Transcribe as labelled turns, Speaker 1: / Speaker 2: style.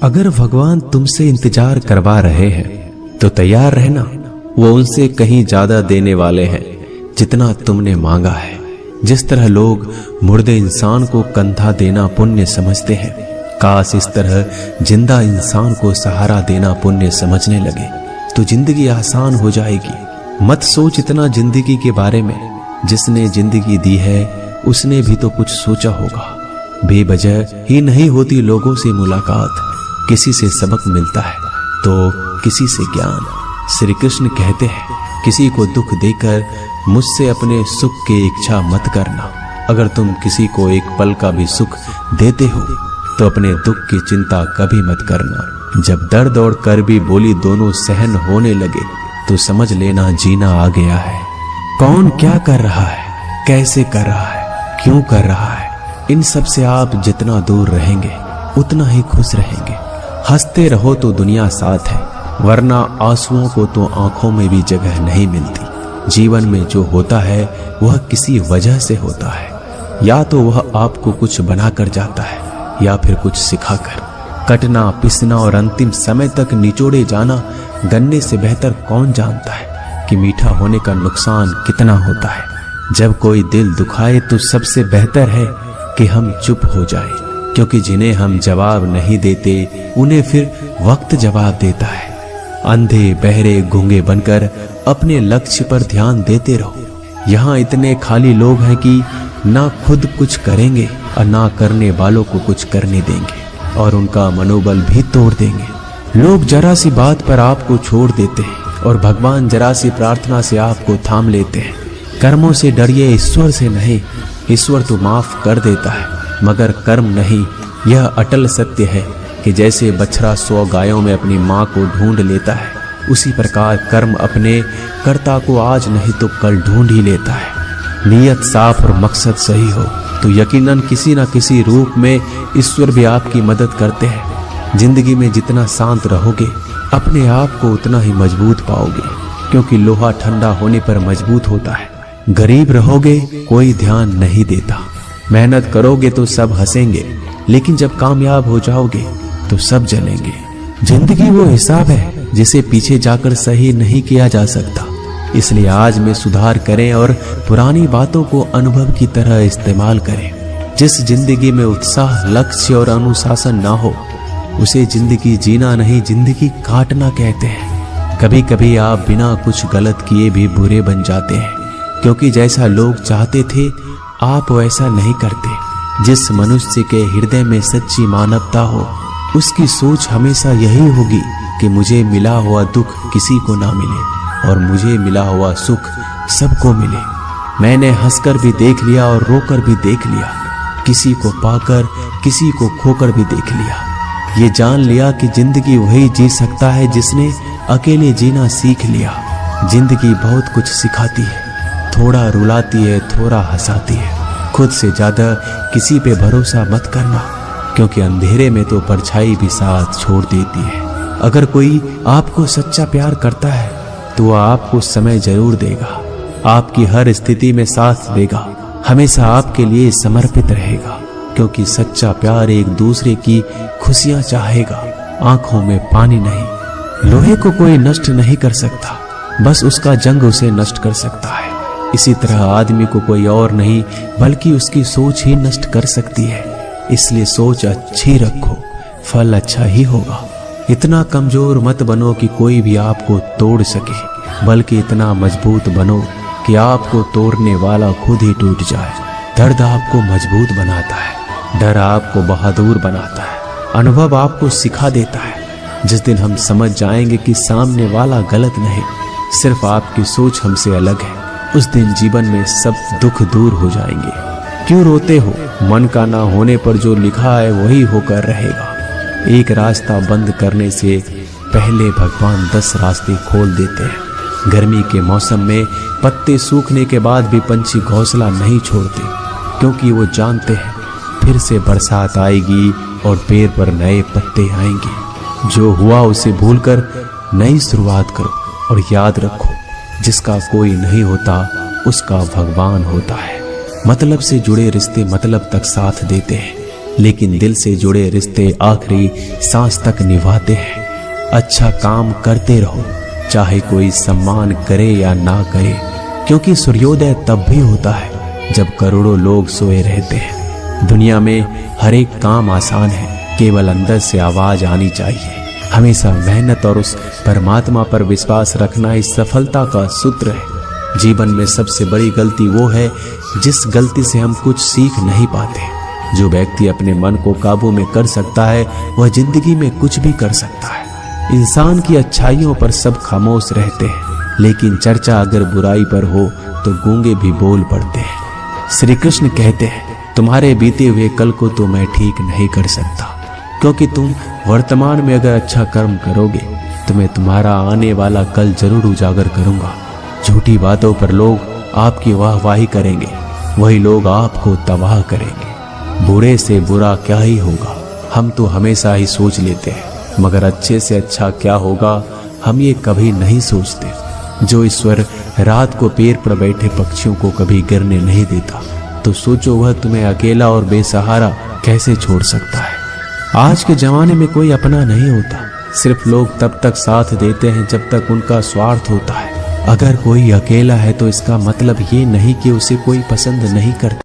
Speaker 1: अगर भगवान तुमसे इंतजार करवा रहे हैं तो तैयार रहना। वो उनसे कहीं ज्यादा देने वाले हैं जितना तुमने मांगा है। जिस तरह लोग मुर्दे इंसान को कंधा देना पुण्य समझते हैं, काश इस तरह जिंदा इंसान को सहारा देना पुण्य समझने लगे तो जिंदगी आसान हो जाएगी। मत सोच इतना जिंदगी के बारे में, जिसने जिंदगी दी है उसने भी तो कुछ सोचा होगा। बेवजह ही नहीं होती लोगों से मुलाकात, किसी से सबक मिलता है तो किसी से ज्ञान। श्री कृष्ण कहते हैं, किसी को दुख देकर मुझसे अपने सुख की इच्छा मत करना। अगर तुम किसी को एक पल का भी सुख देते हो तो अपने दुख की चिंता कभी मत करना। जब दर्द और करबी बोली दोनों सहन होने लगे तो समझ लेना जीना आ गया है। कौन क्या कर रहा है, कैसे कर रहा है, क्यों कर रहा है, इन सब से आप जितना दूर रहेंगे उतना ही खुश रहेंगे। हंसते रहो तो दुनिया साथ है, वरना आंसुओं को तो आंखों में भी जगह नहीं मिलती। जीवन में जो होता है वह किसी वजह से होता है, या तो वह आपको कुछ बनाकर जाता है या फिर कुछ सिखाकर। कटना, पिसना और अंतिम समय तक निचोड़े जाना गन्ने से बेहतर कौन जानता है कि मीठा होने का नुकसान कितना होता है। जब कोई दिल दुखाए तो सबसे बेहतर है कि हम चुप हो जाएं, क्योंकि जिन्हें हम जवाब नहीं देते उन्हें फिर वक्त जवाब देता है। अंधे बहरे गूंगे बनकर अपने लक्ष्य पर ध्यान देते रहो। यहाँ इतने खाली लोग हैं कि ना खुद कुछ करेंगे और ना करने वालों को कुछ करने देंगे, और उनका मनोबल भी तोड़ देंगे। लोग जरा सी बात पर आपको छोड़ देते हैं और भगवान जरा सी प्रार्थना से आपको थाम लेते हैं। कर्मों से डरिए, ईश्वर से नहीं। ईश्वर तो माफ कर देता है मगर कर्म नहीं। यह अटल सत्य है कि जैसे बछड़ा 100 गायों में अपनी माँ को ढूंढ लेता है, उसी प्रकार कर्म अपने कर्ता को आज नहीं तो कल ढूंढ ही लेता है। नीयत साफ और मकसद सही हो तो यकीनन किसी न किसी रूप में ईश्वर भी आपकी मदद करते हैं। जिंदगी में जितना शांत रहोगे अपने आप को उतना ही मजबूत पाओगे, क्योंकि लोहा ठंडा होने पर मजबूत होता है। गरीब रहोगे कोई ध्यान नहीं देता, मेहनत करोगे तो सब हंसेंगे, लेकिन जब कामयाब हो जाओगे तो सब जलेंगे। जिंदगी वो हिसाब है जिसे पीछे जाकर सही नहीं किया जा सकता। इसलिए आज में सुधार करें और पुरानी बातों को अनुभव की तरह इस्तेमाल करें। जिस जिंदगी में उत्साह, लक्ष्य और अनुशासन ना हो उसे जिंदगी जीना नहीं, जिंदगी काटना कहते हैं। कभी कभी आप बिना कुछ गलत किए भी बुरे बन जाते हैं, क्योंकि जैसा लोग चाहते थे आप वैसा नहीं करते। जिस मनुष्य के हृदय में सच्ची मानवता हो उसकी सोच हमेशा यही होगी कि मुझे मिला हुआ दुख किसी को ना मिले और मुझे मिला हुआ सुख सबको मिले। मैंने हंसकर भी देख लिया और रोकर भी देख लिया, किसी को पाकर किसी को खोकर भी देख लिया। ये जान लिया कि जिंदगी वही जी सकता है जिसने अकेले जीना सीख लिया। जिंदगी बहुत कुछ सिखाती है, थोड़ा रुलाती है, थोड़ा हंसाती है। खुद से ज्यादा किसी पे भरोसा मत करना, क्योंकि अंधेरे में तो परछाई भी साथ छोड़ देती है। अगर कोई आपको सच्चा प्यार करता है तो वह आपको समय जरूर देगा, आपकी हर स्थिति में साथ देगा, हमेशा आपके लिए समर्पित रहेगा, क्योंकि सच्चा प्यार एक दूसरे की खुशियां चाहेगा, आंखों में पानी नहीं। लोहे को कोई नष्ट नहीं कर सकता, बस उसका जंग उसे नष्ट कर सकता है। इसी तरह आदमी को कोई और नहीं बल्कि उसकी सोच ही नष्ट कर सकती है। इसलिए सोच अच्छी रखो, फल अच्छा ही होगा। इतना कमजोर मत बनो कि कोई भी आपको तोड़ सके, बल्कि इतना मजबूत बनो कि आपको तोड़ने वाला खुद ही टूट जाए। दर्द आपको मजबूत बनाता है, डर आपको बहादुर बनाता है, अनुभव आपको सिखा देता है। जिस दिन हम समझ जाएंगे कि सामने वाला गलत नहीं, सिर्फ आपकी सोच हमसे अलग है, उस दिन जीवन में सब दुख दूर हो जाएंगे। क्यों रोते हो? मन का ना होने पर जो लिखा है वही होकर रहेगा। एक रास्ता बंद करने से पहले भगवान 10 रास्ते खोल देते हैं। गर्मी के मौसम में पत्ते सूखने के बाद भी पंछी घोंसला नहीं छोड़ते, क्योंकि वो जानते हैं फिर से बरसात आएगी और पेड़ पर नए पत्ते आएंगे। जो हुआ उसे भूलकर नई शुरुआत करो और याद रखो, जिसका कोई नहीं होता उसका भगवान होता है। मतलब से जुड़े रिश्ते मतलब तक साथ देते हैं, लेकिन दिल से जुड़े रिश्ते आखिरी सांस तक निभाते हैं। अच्छा काम करते रहो, चाहे कोई सम्मान करे या ना करे, क्योंकि सूर्योदय तब भी होता है जब करोड़ों लोग सोए रहते हैं। दुनिया में हर एक काम आसान है, केवल अंदर से आवाज आनी चाहिए। हमेशा मेहनत और उस परमात्मा पर विश्वास रखना इस सफलता का सूत्र है। जीवन में सबसे बड़ी गलती वो है जिस गलती से हम कुछ सीख नहीं पाते। जो व्यक्ति अपने मन को काबू में कर सकता है वह जिंदगी में कुछ भी कर सकता है। इंसान की अच्छाइयों पर सब खामोश रहते हैं, लेकिन चर्चा अगर बुराई पर हो तो गूंगे भी बोल पड़ते हैं। श्री कृष्ण कहते हैं, तुम्हारे बीते हुए कल को तो मैं ठीक नहीं कर सकता, क्योंकि तुम वर्तमान में अगर अच्छा कर्म करोगे तो मैं तुम्हारा आने वाला कल जरूर उजागर करूंगा। झूठी बातों पर लोग आपकी वाहवाही करेंगे, वही लोग आपको तबाह करेंगे। बुरे से बुरा क्या ही होगा, हम तो हमेशा ही सोच लेते हैं, मगर अच्छे से अच्छा क्या होगा हम ये कभी नहीं सोचते। जो ईश्वर रात को पेड़ पर बैठे पक्षियों को कभी गिरने नहीं देता, तो सोचो वह तुम्हें अकेला और बेसहारा कैसे छोड़ सकता है। आज के जमाने में कोई अपना नहीं होता, सिर्फ लोग तब तक साथ देते हैं जब तक उनका स्वार्थ होता है। अगर कोई अकेला है तो इसका मतलब ये नहीं कि उसे कोई पसंद नहीं करता।